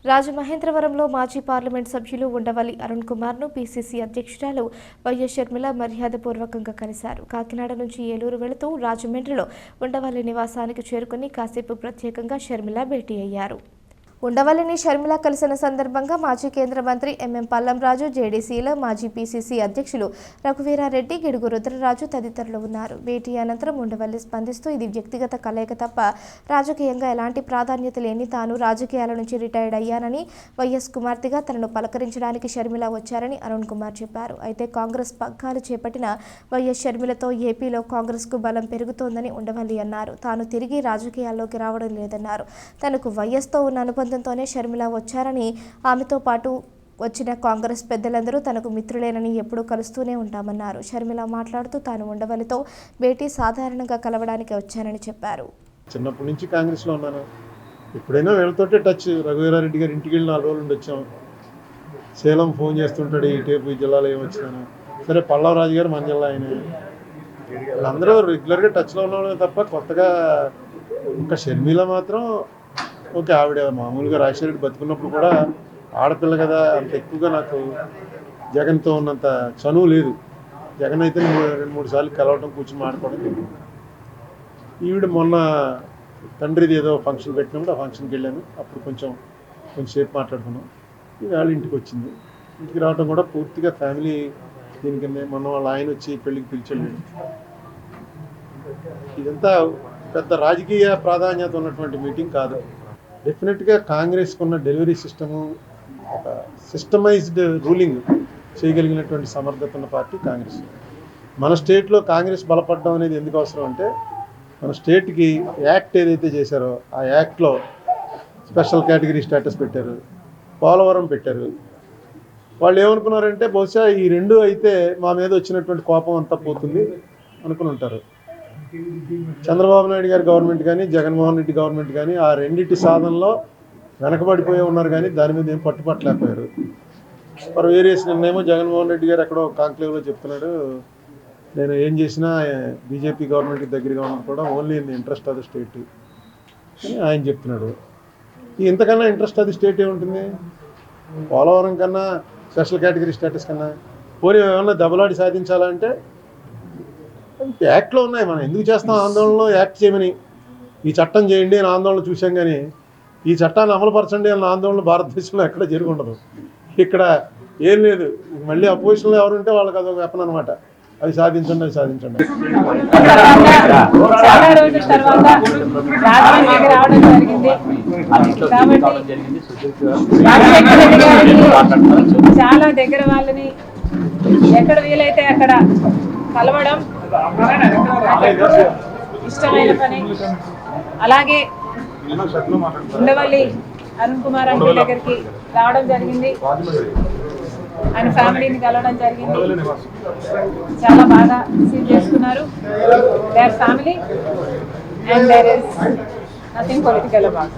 రాజమహేంద్రవరంలో మాజీ పార్లమెంట్ సభ్యులు ఉండవల్లి అరుణ్ కుమార్ను పీసీసీ అధ్యక్షురాలు వైఎస్ షర్మిల మర్యాదపూర్వకంగా కలిశారు. కాకినాడ నుంచి ఏలూరు వెళుతూ రాజమండ్రిలో ఉండవల్లి నివాసానికి చేరుకుని కాసేపు ప్రత్యేకంగా షర్మిల భేటీ అయ్యారు. ఉండవల్లిని షర్మిల కలిసిన సందర్భంగా మాజీ కేంద్ర మంత్రి ఎంఎం పల్లంరాజు, జేడీసీల మాజీ పీసీసీ అధ్యక్షులు రఘువీరారెడ్డి, గిడుగు రుద్రరాజు తదితరులు ఉన్నారు. భేటీ అనంతరం ఉండవల్లి స్పందిస్తూ ఇది వ్యక్తిగత కలయిక తప్ప రాజకీయంగా ఎలాంటి ప్రాధాన్యత లేని తాను రాజకీయాల నుంచి రిటైర్డ్ అయ్యానని, వైఎస్ కుమార్తెగా తనను పలకరించడానికి షర్మిల వచ్చారని అరుణ్ కుమార్ చెప్పారు. అయితే కాంగ్రెస్ పగ్గాలు చేపట్టిన వైఎస్ షర్మిలతో ఏపీలో కాంగ్రెస్కు బలం పెరుగుతోందని ఉండవల్లి అన్నారు. తాను తిరిగి రాజకీయాల్లోకి రావడం లేదన్నారు. తనకు వైఎస్తో ఉన్న అనుబంధంతోనే షర్మిల వచ్చారని, ఆమెతో పాటు వచ్చిన కాంగ్రెస్ పెద్దలందరూ తనకు మిత్రులేనని ఎప్పుడూ కలుస్తూనే ఉంటామన్నారు. షర్మిల మాట్లాడుతూ తాను ఉండవల్లితో భేటీ సాధారణంగా కలవడానికి వచ్చానని చెప్పారు. చిన్నప్పటి నుంచి కాంగ్రెస్లో ఉన్నాను. ఎప్పుడైనా వీళ్ళతోటే టచ్. రఘువీరారెడ్డి గారి ఇంటికి వెళ్ళి 4 రోజులు ఉండి వచ్చాం. సేలం ఫోన్ చేస్తుంటాడు, ఈ టేపు ఈ జిల్లాలో ఏమొచ్చాను. సరే, పల్లవరాజు గారు మన జిల్లా ఆయన. వీళ్ళందరూ రెగ్యులర్గా టచ్లో ఉన్నవాళ్ళే తప్ప కొత్తగా. ఇంకా షర్మిల మాత్రం ఓకే, ఆవిడ మామూలుగా రాజశేఖర్ బతుకున్నప్పుడు కూడా ఆడపిల్ల కదా, అంత ఎక్కువగా నాకు జగన్తో ఉన్నంత చనువు లేదు. జగన్ అయితే 2-3 సార్లు కలవటం, కూర్చొని మాట్లాడడం లేదు. ఈవిడ మొన్న తండ్రిది ఏదో ఫంక్షన్ పెట్టినప్పుడు ఆ ఫంక్షన్కి వెళ్ళాను. అప్పుడు కొంచెంసేపు మాట్లాడుకున్నాం. వాళ్ళ ఇంటికి వచ్చింది. ఇంటికి రావడం కూడా పూర్తిగా ఫ్యామిలీ దీనికిందే. మొన్న వాళ్ళ ఆయన వచ్చి పెళ్ళికి పిలిచాడు. ఇదంతా పెద్ద రాజకీయ ప్రాధాన్యత ఉన్నటువంటి మీటింగ్ కాదు. డెఫినెట్గా కాంగ్రెస్కి ఉన్న డెలివరీ సిస్టము, ఒక సిస్టమైజ్డ్ రూలింగ్ చేయగలిగినటువంటి సమర్థత ఉన్న పార్టీ కాంగ్రెస్. మన స్టేట్లో కాంగ్రెస్ బలపడడం అనేది ఎందుకు అవసరం అంటే, మన స్టేట్కి యాక్ట్ ఏదైతే చేశారో ఆ యాక్ట్లో స్పెషల్ కేటగిరీ స్టేటస్ పెట్టారు, పోలవరం పెట్టారు. వాళ్ళు ఏమనుకున్నారంటే, బహుశా ఈ 2 అయితే మా మీద వచ్చినటువంటి కోపం అంతా పోతుంది అనుకుని ఉంటారు. చంద్రబాబు నాయుడు గారి గవర్నమెంట్ కానీ, జగన్మోహన్ రెడ్డి గవర్నమెంట్ కానీ ఆ రెండింటి సాధనలో వెనకబడిపోయి ఉన్నారు. కానీ దాని మీద ఏం పట్టుపట్టలేకపోయారు. ఫర్ వేరియస్ నిన్నేమో జగన్మోహన్ రెడ్డి గారు ఎక్కడో కాంక్లేవ్లో చెప్తున్నాడు, నేను ఏం చేసినా బీజేపీ గవర్నమెంట్కి దగ్గరగా ఉన్నది కూడా only in the interest of the state అని ఆయన చెప్తున్నాడు. ఇంతకన్నా ఇంట్రెస్ట్ ఆఫ్ ది స్టేట్ ఏముంటుంది? పోలవరం కన్నా, స్పెషల్ కేటగిరీ స్టేటస్ కన్నా పోనీ ఏమన్నా దెబ్బలాడి సాధించాలంటే యాక్ట్లో ఉన్నాయి. మనం ఎందుకు చేస్తాం ఆందోళనలో? యాక్ట్ చేయమని, ఈ చట్టం చేయండి అని ఆందోళన చూసాం. కానీ ఈ చట్టాన్ని అమలుపరచండి అన్న ఆందోళన భారతదేశంలో ఎక్కడ జరిగి ఉండదు. ఇక్కడ ఏం లేదు. మళ్ళీ అపోజిషన్లో ఎవరుంటే వాళ్ళకి అదొక వెపన్ అనమాట. అది సాధించండి, అది సాధించండి. చాలా దగ్గర వాళ్ళని ఎక్కడ వీలైతే అక్కడ కలవడం ఇష్టమైన పని. అలాగే ఉండవల్లి అరుణ్ కుమార్ అంకుల్ దగ్గరికి రావడం జరిగింది. ఆయన ఫ్యామిలీని కలవడం జరిగింది. చాలా బాగా రిసీవ్ చేసుకున్నారు. Their family and there is nothing political about.